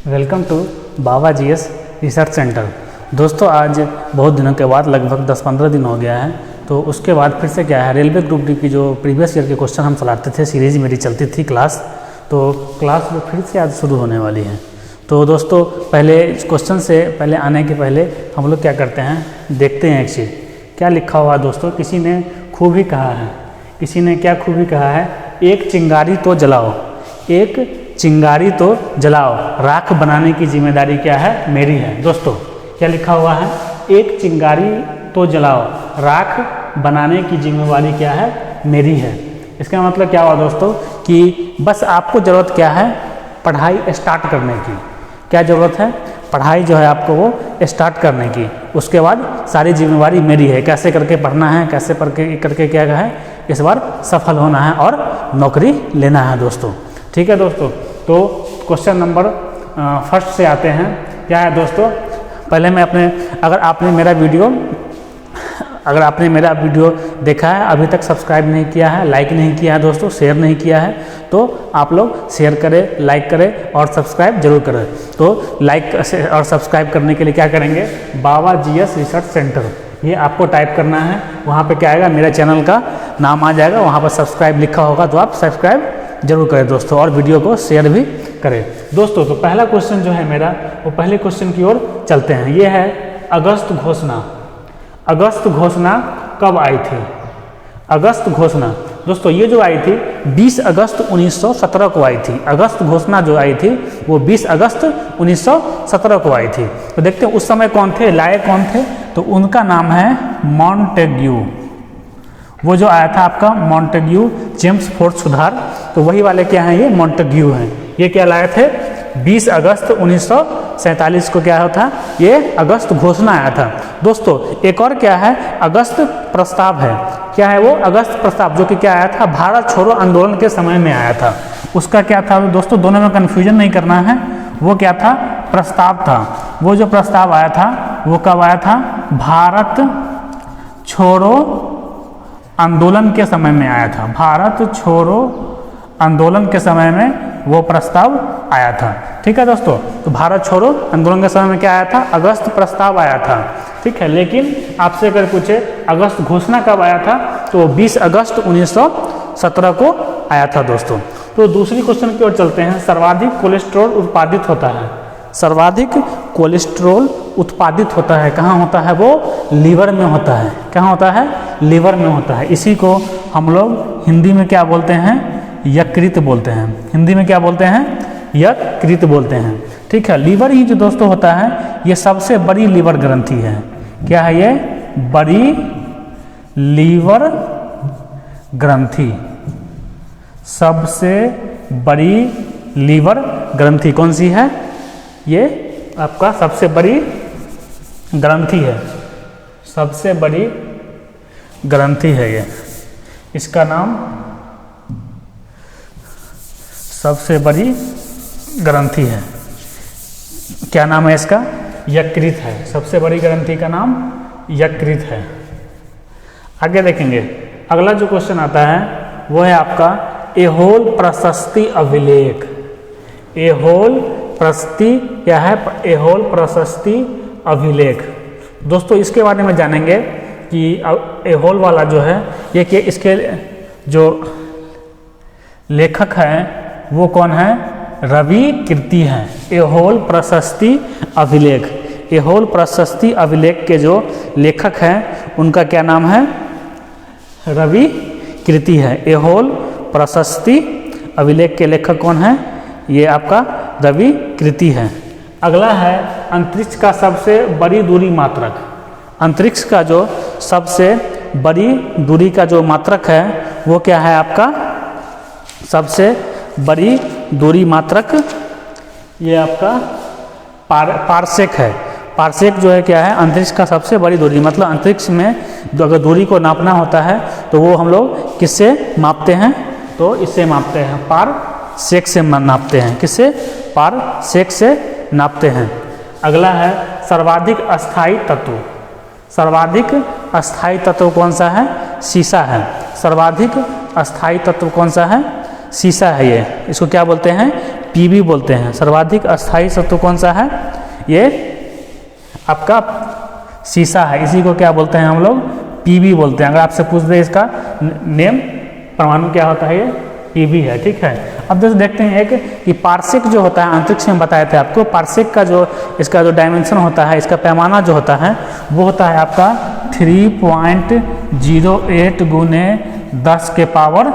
Welcome to Baba GS research centre. दोस्तों आज बहुत दिनों के बाद लगभग 10-15 दिन हो गया है, तो उसके बाद फिर से क्या है, रेलवे ग्रुप डी की जो प्रीवियस ईयर के क्वेश्चन हम चलाते थे, सीरीज मेरी चलती थी क्लास, तो क्लास वो फिर से आज शुरू होने वाली है। तो दोस्तों पहले क्वेश्चन से पहले आने के पहले हम लोग क्या करते हैं, देखते हैं एक चीज़ क्या लिखा हुआ है। दोस्तों किसी ने खूबी कहा है, किसी ने क्या खूबी कहा है, एक चिंगारी तो जलाओ, एक चिंगारी तो जलाओ, राख बनाने की जिम्मेदारी क्या है, मेरी है। दोस्तों क्या लिखा हुआ है, एक चिंगारी तो जलाओ, राख बनाने की जिम्मेदारी क्या है, मेरी है। इसका मतलब क्या हुआ दोस्तों कि बस आपको ज़रूरत क्या है, पढ़ाई स्टार्ट करने की। क्या ज़रूरत है, पढ़ाई जो है आपको वो स्टार्ट करने की, उसके बाद सारी जिम्मेवारी मेरी है। कैसे करके पढ़ना है, कैसे करके क्या है, इस बार सफल होना है और नौकरी लेना है दोस्तों। ठीक है दोस्तों, तो क्वेश्चन नंबर फर्स्ट से आते हैं। क्या है दोस्तों, पहले मैं अगर आपने मेरा वीडियो देखा है, अभी तक सब्सक्राइब नहीं किया है, लाइक नहीं किया है दोस्तों, शेयर नहीं किया है, तो आप लोग शेयर करें, लाइक करें और सब्सक्राइब जरूर करें। तो लाइक और सब्सक्राइब करने के लिए क्या करेंगे, बाबा जीएस रिसर्च सेंटर, ये आपको टाइप करना है। वहाँ पे क्या आएगा, मेरा चैनल का नाम आ जाएगा, वहाँ पर सब्सक्राइब लिखा होगा, तो आप सब्सक्राइब जरूर करें दोस्तों, और वीडियो को शेयर भी करें दोस्तों। तो पहला क्वेश्चन जो है मेरा, वो पहले क्वेश्चन की ओर चलते हैं। ये है अगस्त घोषणा। अगस्त घोषणा कब आई थी? अगस्त घोषणा दोस्तों ये जो आई थी 20 अगस्त 1917 को आई थी। अगस्त घोषणा जो आई थी वो 20 अगस्त 1917 को आई थी। तो देखते हैं उस समय कौन थे, लाए कौन थे, तो उनका नाम है मॉन्टेग्यू। वो जो आया था आपका मॉन्टेग्यू, जेम्स फोर्थ सुधार, तो वही वाले क्या हैं, ये मॉन्टेग्यू हैं। ये क्या लाए थे, 20 अगस्त 1947 को क्या होता, ये अगस्त घोषणा आया था दोस्तों। एक और क्या है, अगस्त प्रस्ताव है। क्या है वो, अगस्त प्रस्ताव, जो कि क्या आया था, भारत छोड़ो आंदोलन के समय में आया था। उसका क्या था दोस्तों, दोनों में कन्फ्यूजन नहीं करना है, वो क्या था, प्रस्ताव था। वो जो प्रस्ताव आया था वो कब आया था, भारत छोड़ो आंदोलन के समय में आया था। भारत छोड़ो आंदोलन के समय में वो प्रस्ताव आया था। ठीक है दोस्तों, तो भारत छोड़ो आंदोलन के समय में क्या आया था, अगस्त प्रस्ताव आया था। ठीक है, लेकिन आपसे अगर पूछे अगस्त घोषणा कब आया था, तो 20 अगस्त 1917 को आया था दोस्तों। तो दूसरी क्वेश्चन की ओर चलते हैं। सर्वाधिक कोलेस्ट्रॉल उत्पादित होता है, सर्वाधिक कोलेस्ट्रॉल उत्पादित होता है कहाँ होता है, वो लीवर में होता है। कहाँ होता है, लीवर में होता है। इसी को हम लोग हिंदी में क्या बोलते हैं, यकृत बोलते हैं। हिंदी में क्या बोलते हैं, यकृत बोलते हैं। ठीक है, लीवर ही जो दोस्तों होता है, ये सबसे बड़ी लीवर ग्रंथि है। क्या है ये, बड़ी लीवर ग्रंथि, सबसे बड़ी लीवर ग्रंथि कौन सी है, ये आपका सबसे बड़ी ग्रंथि है, सबसे बड़ी ग्रंथि है ये। इसका नाम सबसे बड़ी ग्रंथि है। क्या नाम है इसका, यकृत है। सबसे बड़ी ग्रंथि का नाम यकृत है। आगे देखेंगे, अगला जो क्वेश्चन आता है वो है आपका एहोल प्रशस्ति अभिलेख। एहोल प्रशस्ति क्या है, एहोल प्रशस्ति अभिलेख। दोस्तों इसके बारे में जानेंगे कि एहोल वाला जो है ये कि इसके जो लेखक हैं वो कौन है, रवि कीर्ति हैं। एहोल प्रशस्ति अभिलेख, एहोल प्रशस्ति अभिलेख के जो लेखक हैं उनका क्या नाम है, रवि कीर्ति है। एहोल प्रशस्ति अभिलेख के लेखक कौन है, ये आपका रवि कीर्ति है। अगला है अंतरिक्ष का सबसे बड़ी दूरी मात्रक। अंतरिक्ष का जो सबसे बड़ी दूरी का जो मात्रक है वो क्या है आपका, सबसे बड़ी दूरी मात्रक ये आपका पारसेक है। पारसेक जो है क्या है, अंतरिक्ष का सबसे बड़ी दूरी, मतलब अंतरिक्ष में अगर दूरी को नापना होता है तो वो हम लोग किससे मापते हैं, तो इससे मापते हैं, पारसेक से नापते हैं। किससे, पारसेक से नापते हैं। अगला है सर्वाधिक अस्थायी तत्व। सर्वाधिक अस्थायी तत्व कौन सा है, सीसा है। सर्वाधिक अस्थायी तत्व कौन सा है, सीसा है। ये इसको क्या बोलते हैं, Pb बोलते हैं। सर्वाधिक अस्थाई सत्व कौन सा है? ये आपका सीसा है, इसी को क्या बोलते हैं हम लोग? Pb बोलते हैं। अगर आपसे पूछ दे इसका नेम, परमाणु क्या होता है? ये Pb है, ठीक है। अब जैसे देखते हैं एक कि पार्सेक जो होता है, अंतरिक्ष में बताए थे आपको, पार्सेक का जो इसका जो डायमेंशन होता है, इसका पैमाना जो होता है वो होता है आपका 3.08 गुने 10 के पावर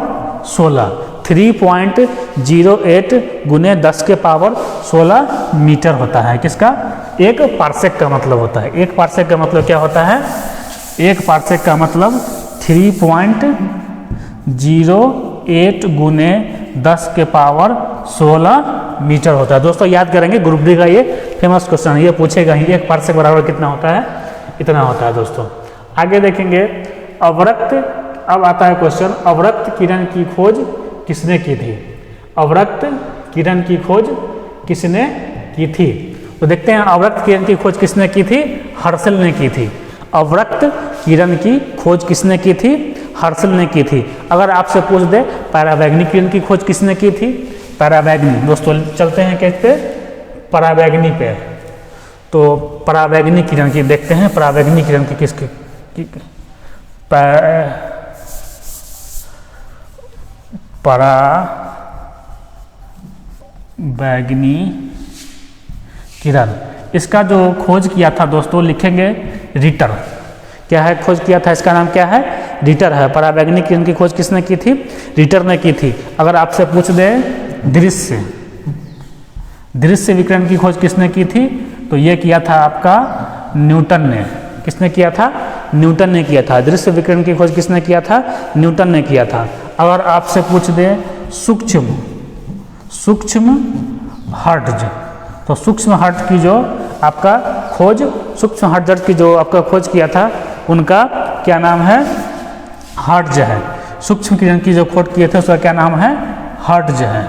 16। 3.08 गुने 10 के पावर 16 मीटर होता है। किसका? एक पार्सेक का मतलब होता है। एक पार्सेक का मतलब क्या होता है? एक पार्सेक का मतलब 3.08 गुने 10 के पावर 16 मीटर होता है। दोस्तों याद करेंगे, ग्रुप डी का ये फेमस क्वेश्चन है, ये पूछेगा ही, एक पार्सेक बराबर कितना होता है? इतना होता है दोस्तों। आगे देखेंगे अवरक्त। अब आता है क्वेश्चन, अवरक्त किरण की खोज किसने की थी? अवरक्त किरण की खोज किसने की थी? तो देखते हैं अवरक्त किरण की खोज किसने की थी? हर्शल ने की थी। अवरक्त किरण की खोज किसने की थी? हर्शल ने की थी। अगर आपसे पूछ दे परावैग्नी किरण की खोज किसने की थी? परावैग्नी। दोस्तों चलते हैं कैसे पे? परावैग्नी पे। तो परावैग्नी किरण की देखते हैं, परावैग्नी किरण की किसकी परावैग्नी किरण, इसका जो खोज किया था दोस्तों, लिखेंगे रिटर। क्या है? खोज किया था, इसका नाम क्या है? रिटर है। परावैग्नी किरण की खोज किसने की थी? रिटर ने की थी। अगर आपसे पूछ दे दृश्य विकिरण की खोज किसने की थी? तो ये किया था आपका न्यूटन ने। किसने किया था? न्यूटन ने किया था। दृश्य विकिरण की खोज किसने किया था? न्यूटन ने किया था। अगर आपसे पूछ दे सूक्ष्म हर्ट्ज, तो सूक्ष्म हर्ट्ज की जो आपका खोज, सूक्ष्म हर्ट्ज की जो आपका खोज किया था, उनका क्या नाम है? हर्ट्ज है। सूक्ष्म किरण की जो खोज किए थे उसका क्या नाम है? हर्ट्ज है।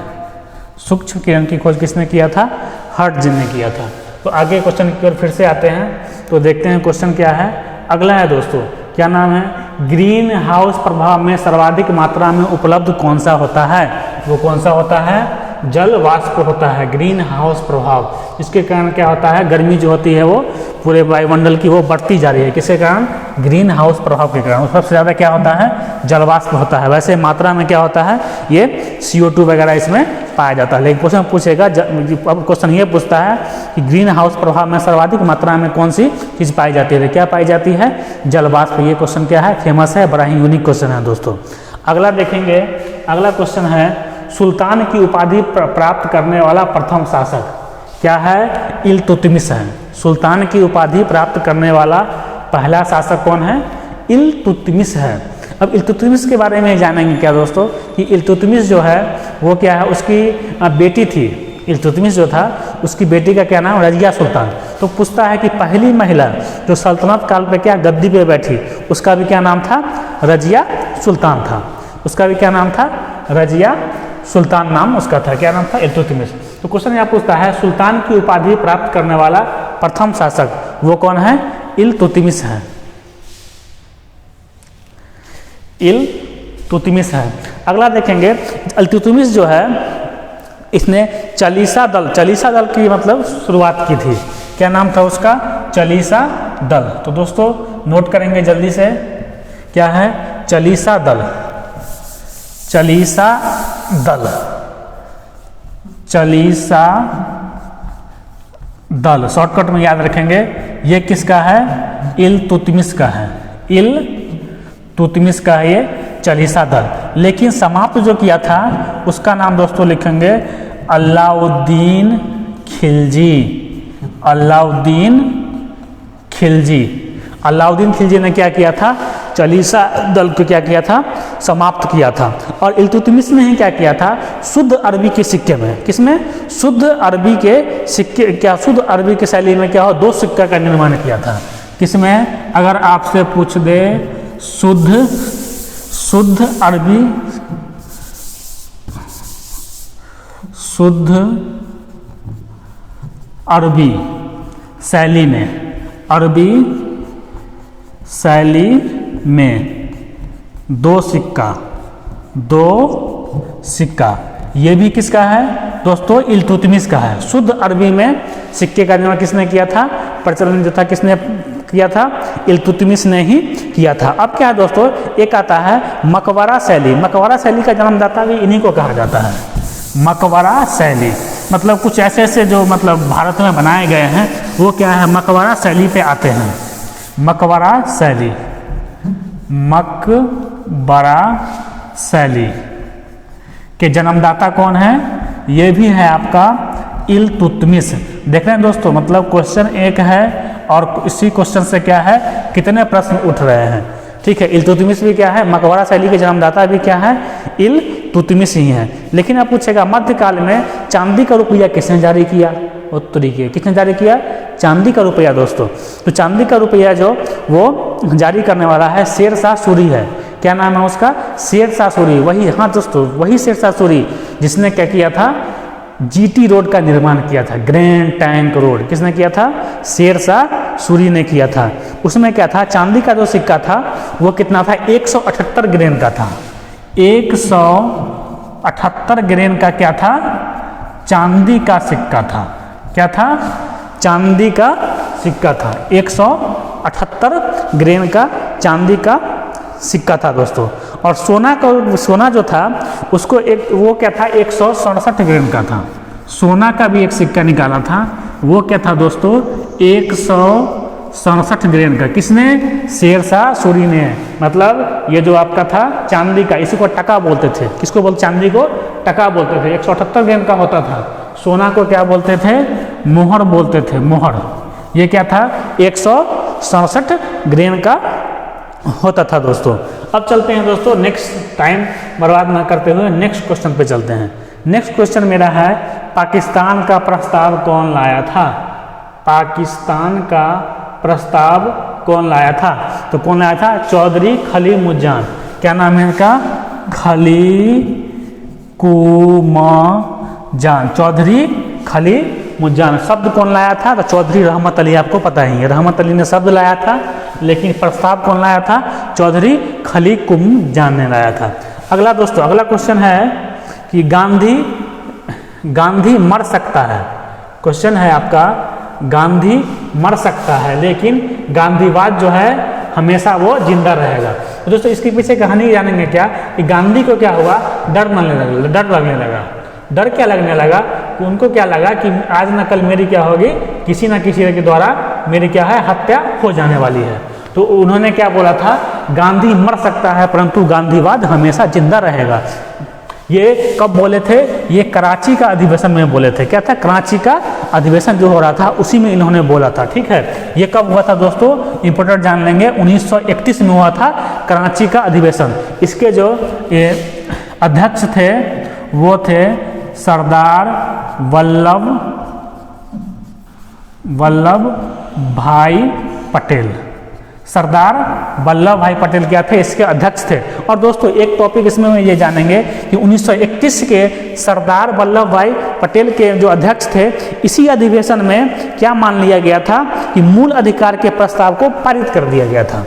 सूक्ष्म किरण की खोज किसने किया था? हर्ट्ज ने किया था। तो आगे क्वेश्चन की ओर फिर से आते हैं, तो देखते हैं क्वेश्चन क्या है। अगला है दोस्तों, क्या नाम है? ग्रीन हाउस प्रभाव में सर्वाधिक मात्रा में उपलब्ध कौन सा होता है? वो कौन सा होता है? जल वाष्प होता है। ग्रीन हाउस प्रभाव, इसके कारण क्या होता है? गर्मी जो होती है वो पूरे वायुमंडल की वो बढ़ती जा रही है। किसके कारण? ग्रीन हाउस प्रभाव के कारण। सबसे ज़्यादा क्या होता है? जलवाष्प होता है। वैसे मात्रा में क्या होता है? ये CO2 वगैरह इसमें पाया जाता है। लेकिन क्वेश्चन पूछेगा, अब क्वेश्चन ये पूछता है कि ग्रीन हाउस प्रभाव में सर्वाधिक मात्रा में कौन सी चीज़ पाई जाती है? क्या पाई जाती है? जलवाष्प। ये क्वेश्चन क्या है? फेमस है, बड़ा ही यूनिक क्वेश्चन है दोस्तों। अगला देखेंगे, अगला क्वेश्चन है सुल्तान की उपाधि प्राप्त करने वाला प्रथम शासक क्या है? इल्तुतमिश है। सुल्तान की उपाधि प्राप्त करने वाला पहला शासक कौन है? इल्तुतमिश है। अब इल्तुतमिश के बारे में जानेंगे क्या दोस्तों, कि इल्तुतमिश जो है वो क्या है? उसकी बेटी थी। इल्तुतमिश जो था उसकी बेटी का क्या नाम? रजिया सुल्तान। तो पूछता है कि पहली महिला जो सल्तनत काल पे क्या गद्दी पे बैठी, उसका भी क्या नाम था? रजिया सुल्तान था। उसका भी क्या नाम था? रजिया सुल्तान नाम उसका था। क्या नाम था? इल्तुतमिश। तो क्वेश्चन यह पूछता है सुल्तान की उपाधि प्राप्त करने वाला प्रथम शासक वो कौन है? इल्तुतमिश है। इल्तुतमिश है। अगला देखेंगे, इल्तुतमिश जो है इसने चालीसा दल की मतलब शुरुआत की थी। क्या नाम था उसका? चालीसा दल। तो दोस्तों नोट करेंगे जल्दी से, क्या है? चालीसा दल। चालीसा दल, चालीसा दल शॉर्टकट में याद रखेंगे। ये किसका है? इल्तुतमिश का है। इल्तुतमिश का है ये चालीसा दल। लेकिन समाप्त जो किया था उसका नाम दोस्तों लिखेंगे अलाउद्दीन खिलजी। अलाउद्दीन खिलजी। अलाउद्दीन खिलजी ने क्या किया था? चालीसा दल को क्या किया था? समाप्त किया था। और इल्तुतमिश ने ही क्या किया था? शुद्ध अरबी के सिक्के में, किसमें? शुद्ध अरबी के सिक्के, क्या शुद्ध अरबी के शैली में क्या हो? 2 सिक्का का निर्माण किया था। किसमें? अगर आपसे पूछ दे शुद्ध अरबी, शुद्ध अरबी शैली में, अरबी शैली में 2 सिक्का, 2 सिक्का, ये भी किसका है? दोस्तों इल्तुतमिश का है। शुद्ध अरबी में सिक्के का निर्माण किसने किया था, प्रचलन जो था किसने किया था, इल्तुतमिश ने ही किया था। अब क्या है दोस्तों, एक आता है मकबरा शैली। मकबरा शैली का जन्मदाता भी इन्हीं को कहा जाता है, मकबरा शैली। मतलब कुछ ऐसे ऐसे जो मतलब भारत में बनाए गए हैं वो क्या है, मकबरा शैली पे आते हैं। मकबरा शैली, मकबरा शैली के जन्मदाता कौन है, ये भी है आपका इल्तुतमिश। देख रहे हैं दोस्तों, मतलब क्वेश्चन एक है और इसी क्वेश्चन से क्या है, कितने प्रश्न उठ रहे हैं। ठीक है, इल्तुतमिश भी क्या है, मकबरा शैली के जन्मदाता भी क्या है, इल्तुतमिश ही है। लेकिन अब पूछेगा मध्यकाल में चांदी का रुपया किसने जारी किया, उत्तरी के किसने जारी किया, चांदी का रुपया दोस्तों। तो चांदी का रुपया जो वो जारी करने वाला है शेर शाह सूरी है। क्या नाम है उसका, शेर शाह सूरी। वही, हाँ दोस्तों, वही शेर शाह सूरी जिसने क्या किया था, जीटी रोड का निर्माण किया था, ग्रैंड टैंक रोड। किसने किया था, शेर शाह सूरी ने किया था। उसमें क्या था, चांदी का जो सिक्का था वो कितना था, 178 ग्रेन का था। 178 ग्रेन का क्या था, चांदी का सिक्का था। क्या था, चांदी का सिक्का था। 178 ग्रेन का चांदी का सिक्का था दोस्तों। और सोना जो था उसको एक वो क्या था, 167 ग्रेन का था। सोना का भी एक सिक्का निकाला था, वो क्या था दोस्तों, 167 ग्रेन का। किसने, शेर शाह सूरी ने। मतलब ये जो आपका था चांदी का, इसी को टका बोलते थे। किसको बोलते, चांदी को टका बोलते थे। 178 ग्रेन का होता था। सोना को क्या बोलते थे, मोहर बोलते थे, मोहर। ये क्या था, 167 ग्रेन का होता था दोस्तों। अब चलते हैं दोस्तों, नेक्स्ट टाइम बर्बाद ना करते हुए नेक्स्ट क्वेश्चन पे चलते हैं। नेक्स्ट क्वेश्चन मेरा है, पाकिस्तान का प्रस्ताव कौन लाया था। पाकिस्तान का प्रस्ताव कौन लाया था, तो कौन लाया था, चौधरी खलीमुज्जान। क्या नाम है इनका, खलीकुमजान, चौधरी खलीमुज्जान। शब्द कौन लाया था, तो चौधरी रहमत अली, आपको पता ही है, रहमत अली ने शब्द लाया था, लेकिन प्रस्ताव कौन लाया था, चौधरी खलीकुमजान ने लाया था। अगला दोस्तों, अगला क्वेश्चन है कि गांधी मर सकता है। क्वेश्चन है आपका, गांधी मर सकता है लेकिन गांधीवाद जो है हमेशा वो जिंदा रहेगा। तो दोस्तों इसके पीछे कहानी जानेंगे क्या, कि गांधी को क्या हुआ, डर लगने लगा। डर क्या लगने लगा, कि उनको क्या लगा कि आज न कल मेरी क्या होगी, किसी न किसी के द्वारा मेरी क्या है, हत्या हो जाने वाली है। तो उन्होंने क्या बोला था, गांधी मर सकता है परंतु गांधीवाद हमेशा जिंदा रहेगा। ये कब बोले थे, ये कराची का अधिवेशन में बोले थे। क्या था, कराची का अधिवेशन जो हो रहा था उसी में इन्होंने बोला था। ठीक है, ये कब हुआ था दोस्तों, इंपोर्टेंट जान लेंगे, 1931 में हुआ था कराची का अधिवेशन। इसके जो अध्यक्ष थे वो थे सरदार वल्लभ भाई पटेल। सरदार वल्लभ भाई पटेल क्या थे, इसके अध्यक्ष थे। और दोस्तों एक टॉपिक इसमें ये जानेंगे कि 1931 के सरदार वल्लभ भाई पटेल के जो अध्यक्ष थे, इसी अधिवेशन में क्या मान लिया गया था कि मूल अधिकार के प्रस्ताव को पारित कर दिया गया था।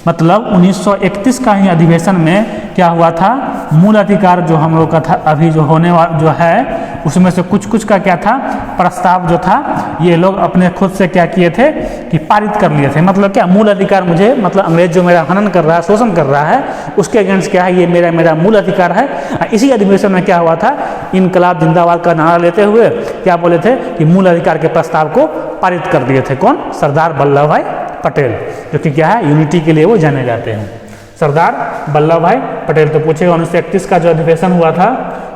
मतलब 1931 का ही अधिवेशन में क्या हुआ था, मूल अधिकार जो हम लोग का था अभी जो होने वाला जो है उसमें से कुछ का क्या था, प्रस्ताव जो था ये लोग अपने खुद से क्या किए थे कि पारित कर लिए थे। मतलब क्या, मूल अधिकार मुझे, मतलब अंग्रेज जो मेरा हनन कर रहा है, शोषण कर रहा है, उसके अगेंस्ट क्या है, ये मेरा मूल अधिकार है। इसी अधिवेशन में क्या हुआ था, इनकलाब जिंदाबाद का नारा लेते हुए क्या बोले थे कि मूल अधिकार के प्रस्ताव को पारित कर दिए थे। कौन, सरदार वल्लभ भाई पटेल, जो कि क्या है, यूनिटी के लिए वो जाने जाते हैं, सरदार वल्लभ भाई पटेल। तो पूछेगा 1931 का जो अधिवेशन हुआ था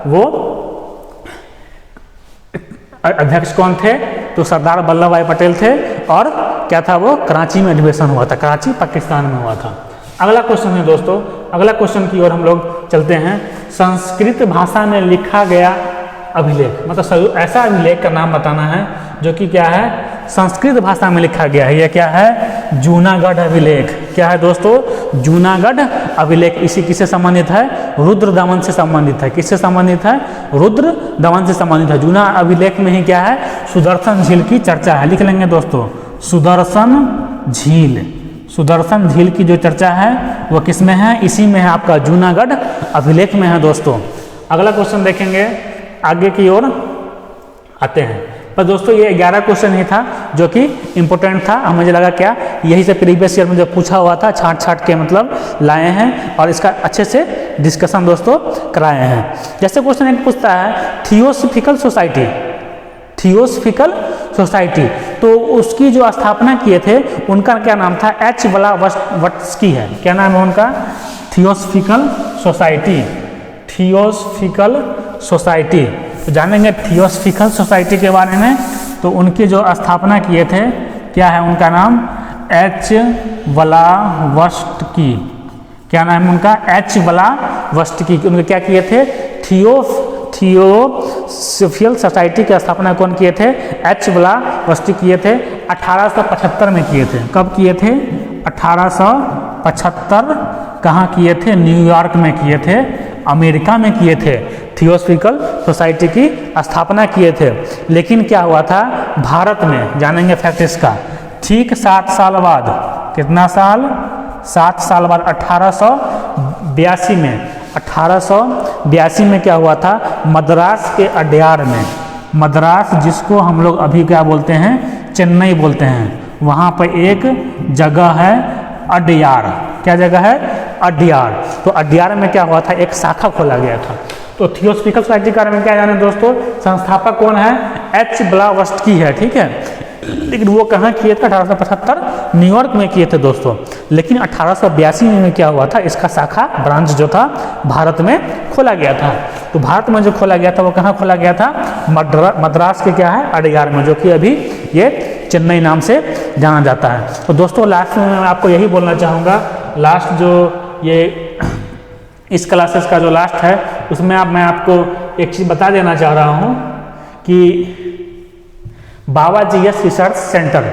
वो अध्यक्ष कौन थे, तो सरदार वल्लभ भाई पटेल थे। और क्या था, वो कराची में अधिवेशन हुआ था, कराची पाकिस्तान में हुआ था। अगला क्वेश्चन है दोस्तों, अगला क्वेश्चन की ओर हम लोग चलते हैं। संस्कृत भाषा में लिखा गया अभिलेख, मतलब ऐसा अभिलेख का नाम बताना है जो कि क्या है, संस्कृत भाषा में लिखा गया है। यह क्या है, जूनागढ़ अभिलेख। क्या है दोस्तों, जूनागढ़ अभिलेख। इसी किससे संबंधित है, रुद्र दमन से संबंधित है। किससे संबंधित है, रुद्र दमन से संबंधित है। जूना अभिलेख में ही क्या है, सुदर्शन झील की चर्चा है। लिख लेंगे दोस्तों, सुदर्शन झील की जो चर्चा है वो किस में है, इसी में है, आपका जूनागढ़ अभिलेख में है दोस्तों। अगला क्वेश्चन देखेंगे आगे की ओर। 1931 आते हैं। पर दोस्तों ये 11 क्वेश्चन ही था जो कि इम्पोर्टेंट था, मुझे लगा क्या यही से प्रीवियस ईयर में जो पूछा हुआ था छांट छांट के मतलब लाए हैं और इसका अच्छे से डिस्कशन दोस्तों कराए हैं। जैसे क्वेश्चन एक पूछता है थियोसॉफिकल सोसाइटी, थियोसॉफिकल सोसाइटी, तो उसकी जो स्थापना किए थे उनका क्या नाम था? एच ब्लावत्स्की है। क्या नाम है उनका? Theosophical society, theosophical society. तो जानेंगे थियोसॉफिकल सोसाइटी के बारे में। तो उनकी जो स्थापना किए थे क्या है उनका नाम? H Blavatsky. क्या नाम है उनका? H Blavatsky. उनके क्या किए थे? थियोसॉफिकल सोसाइटी की स्थापना कौन किए थे? एच ब्लावत्स्की किए थे। 1875 में किए थे। कब किए थे? 1875। कहाँ किए थे? न्यूयॉर्क में किए थे, अमेरिका में किए थे। थियोसॉफिकल सोसाइटी की स्थापना किए थे। लेकिन क्या हुआ था भारत में, जानेंगे फैक्ट इसका। ठीक 7 साल बाद, कितना साल? 7 साल बाद 1882 में, 1882 में क्या हुआ था? मद्रास के अड्यार में, मद्रास जिसको हम लोग अभी क्या बोलते हैं? चेन्नई बोलते हैं। वहाँ पर एक जगह है अड्यार। क्या जगह है? अड्यार। तो अड्यार में क्या हुआ था? एक शाखा खोला गया था। तो थियोसॉफिकल सोसाइटी के बारे में क्या जाने दोस्तों? संस्थापक कौन है? एच ब्लावत्स्की है, ठीक है। लेकिन वो कहाँ किए थे? 1875 न्यूयॉर्क में किए थे दोस्तों। लेकिन 1882 में क्या हुआ था? इसका शाखा ब्रांच जो था भारत में खोला गया था। तो भारत में जो खोला गया था वो कहाँ खोला गया था? मद्रास के क्या है? अड्यार में, जो कि अभी ये चेन्नई नाम से जाना जाता है। तो दोस्तों लास्ट में मैं आपको यही बोलना चाहूँगा, लास्ट जो ये इस क्लासेस का जो लास्ट है उसमें मैं आपको एक चीज़ बता देना चाह रहा हूँ कि बाबा जी एस रिसर्च सेंटर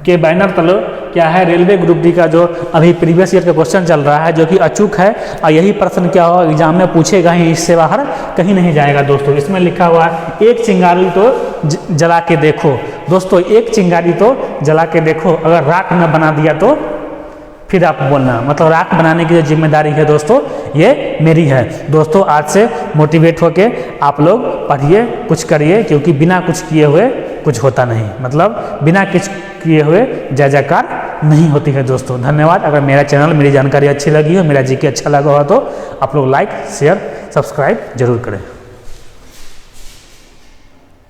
के बैनर तले क्या है? रेलवे ग्रुप डी का जो अभी प्रीवियस ईयर का क्वेश्चन चल रहा है जो कि अचूक है, और यही प्रश्न क्या हो एग्जाम में पूछेगा ही, इससे बाहर कहीं नहीं जाएगा दोस्तों। इसमें लिखा हुआ है एक चिंगारी तो जला के देखो। दोस्तों एक चिंगारी तो जला के देखो, अगर राख न बना दिया तो फिर आप बोलना। मतलब राख बनाने की जो जिम्मेदारी है दोस्तों ये मेरी है। दोस्तों आज से मोटिवेट होके आप लोग पढ़िए, कुछ करिए, क्योंकि बिना कुछ किए हुए कुछ होता नहीं। मतलब बिना कुछ किए हुए जय जयकार नहीं होती है दोस्तों। धन्यवाद। अगर मेरा चैनल, मेरी जानकारी अच्छी लगी हो, मेरा जीके अच्छा लगा हो तो आप लोग लाइक, शेयर, सब्सक्राइब जरूर करें।